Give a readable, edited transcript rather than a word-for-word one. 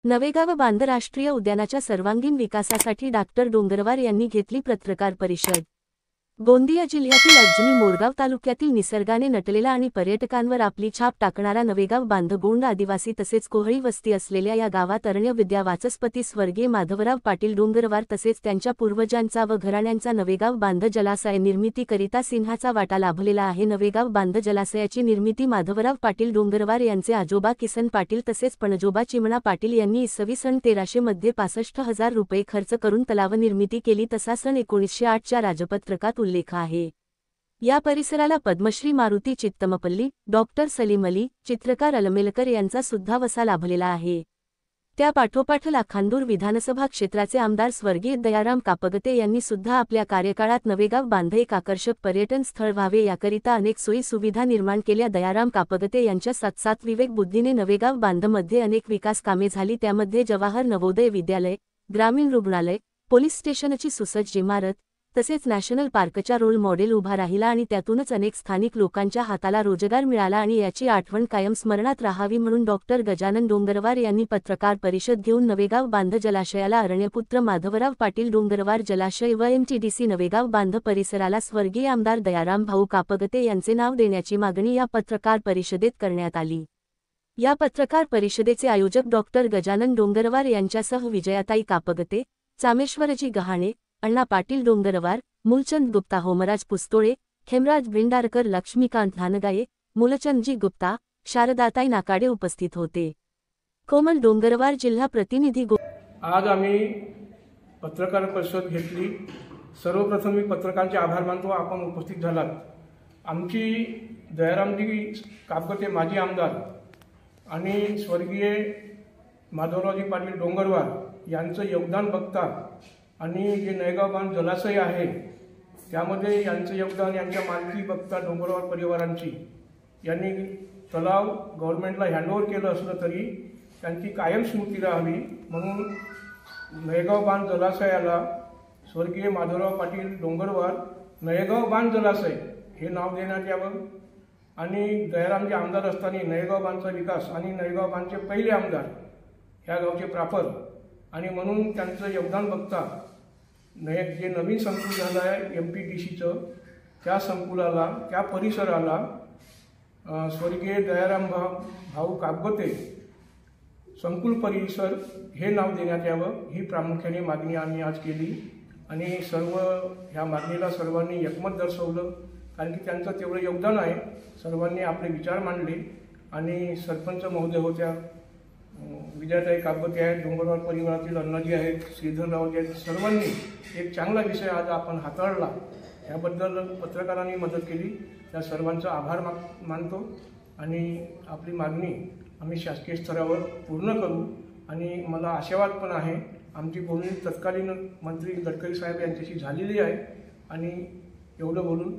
नवेगाव बांध राष्ट्रीय उद्यानाच्या सर्वांगीण विकासासाठी डॉक्टर डोंगरवार यांनी घेतली पत्रकार परिषद। गोंदिया जिल्ह्यातील अज्नी मोरगाव तालुक्यातील निसर्गाने नटलेला आणि पर्यटकांवर आपली छाप टाकणारा नवेगाव बांध गोंड आदिवासी तसेच कोहळी वस्ती असलेल्या या गावात अरण्य विद्या वाचस्पती स्वर्गीय माधवराव पाटील डोंगरवार तसेच त्यांच्या पूर्वजांचा व घराण्यांचा नवेगाव बांध जलाशय निर्मितीकरिता सिंहाचा वाटा लाभलेला आहे। नवेगाव बांध जलाशयाची निर्मिती माधवराव पाटील डोंगरवार यांचे आजोबा किसन पाटील तसेच पणजोबा चिमणा पाटील यांनी इसवी सन 1300 मध्ये 65,000 रुपये खर्च करून तलाव निर्मिती केली, तसा सन 1908 च्या राजपत्रकात उल्लेख आहे। या परिसराला पद्मश्री मारुती चित्तमपल्ली, डॉक्टर सलीम अली, चित्रकार अलमेलकर यांचा सुद्धा वसा लाभलेला आहे। त्या पाठोपाठ लाखांदूर विधानसभा क्षेत्राचे आमदार स्वर्गीय दयाराम कापगते यांनी सुद्धा आपल्या कार्यकाळात नवेगाव बांध एक आकर्षक पर्यटन स्थळ व्हावे याकरिता अनेक सोयी सुविधा निर्माण केल्या। दयाराम कापगते यांच्या साथ विवेक बुद्धीने नवेगाव बांधमध्ये अनेक विकास कामे झाली, त्यामध्ये जवाहर नवोदय विद्यालय, ग्रामीण रुग्णालय, पोलीस स्टेशनची सुसज्ज इमारत तसेच नॅशनल पार्कचा रोल मॉडेल उभा राहिला आणि त्यातूनच अनेक स्थानिक लोकांच्या हाताला रोजगार मिळाला आणि याची आठवण कायम स्मरणात राहावी म्हणून डॉक्टर गजानन डोंगरवार यांनी पत्रकार परिषद घेऊन नवेगाव बांध जलाशयाला अरण्यपुत्र माधवराव पाटील डोंगरवार जलाशय व MTDC नवेगाव बांध परिसराला स्वर्गीय आमदार दयाराम भाऊ कापगते यांचे नाव देण्याची मागणी या पत्रकार परिषदेत करण्यात आली। या पत्रकार परिषदेचे आयोजक डॉक्टर गजानन डोंगरवार यांच्यासह विजयाताई कापगते, चामेश्वरजी गहाणे, अण्णा पाटील डोंगरवार, मूलचंद गुप्ता, होमराज पुस्तोळे, खेमराज भिंडारकर, लक्ष्मीकांत धानगाये, मूलचंदजी गुप्ता, शारदाताई नाकाडे उपस्थित होते। कोमल डोंगरवार, जिल्हा प्रतिनिधी। आज आम्ही पत्रकार परिषद घेतली। सर्वप्रथम मी पत्रकारांचे आभार मानतो, आपण उपस्थित झालात। आमची दयारामजी कापगते माजी आमदार आणि स्वर्गीय माधवरावजी पाटील डोंगरवार यांचं योगदान बघता आणि जे नवेगाव बांध जलाशय आहे त्यामध्ये यांचं योगदान, यांच्या मालकी बघता डोंगरवार परिवारांची, यांनी तलाव गव्हर्नमेंटला हँडओव्हर केलं असलं तरी त्यांची कायम स्मृती राहावी म्हणून नवेगाव बांध जलाशयाला स्वर्गीय माधवराव पाटील डोंगरवार नवेगाव बांध जलाशय हे नाव देण्यात यावं। आणि दयारामजी आमदार असताना नवेगाव बांधचा विकास आणि नवेगाव बांधचे पहिले आमदार ह्या गावचे प्रापर आणि म्हणून त्यांचं योगदान बघता जे नवीन संकुल झालं आहे MPDCचं, त्या संकुलाला, त्या परिसराला स्वर्गीय दयाराम भाऊ कापगते संकुल परिसर हे नाव देण्यात यावं ही प्रामुख्याने मागणी आम्ही आज केली। आणि सर्व ह्या मागणीला सर्वांनी एकमत दर्शवलं, कारण की त्यांचं तेवढं योगदान आहे। सर्वांनी आपले विचार मांडले आणि सरपंच महोदय होत्या, विजयाताई कापगते आहेत, डोंगरवार परिवारातील अण्णाजी आहेत, श्रीधररावजी आहेत, सर्वांनी एक चांगला विषय आज आपण हाताळला, याबद्दल पत्रकारांनी मदत केली, त्या सर्वांचा आभार मानतो। आणि आपली मागणी आम्ही शासकीय स्तरावर पूर्ण करू आणि मला आशावाद पण आहे, आमची बोलणी तत्कालीन मंत्री गडकरी साहेब यांच्याशी झालेली आहे। आणि एवढं बोलून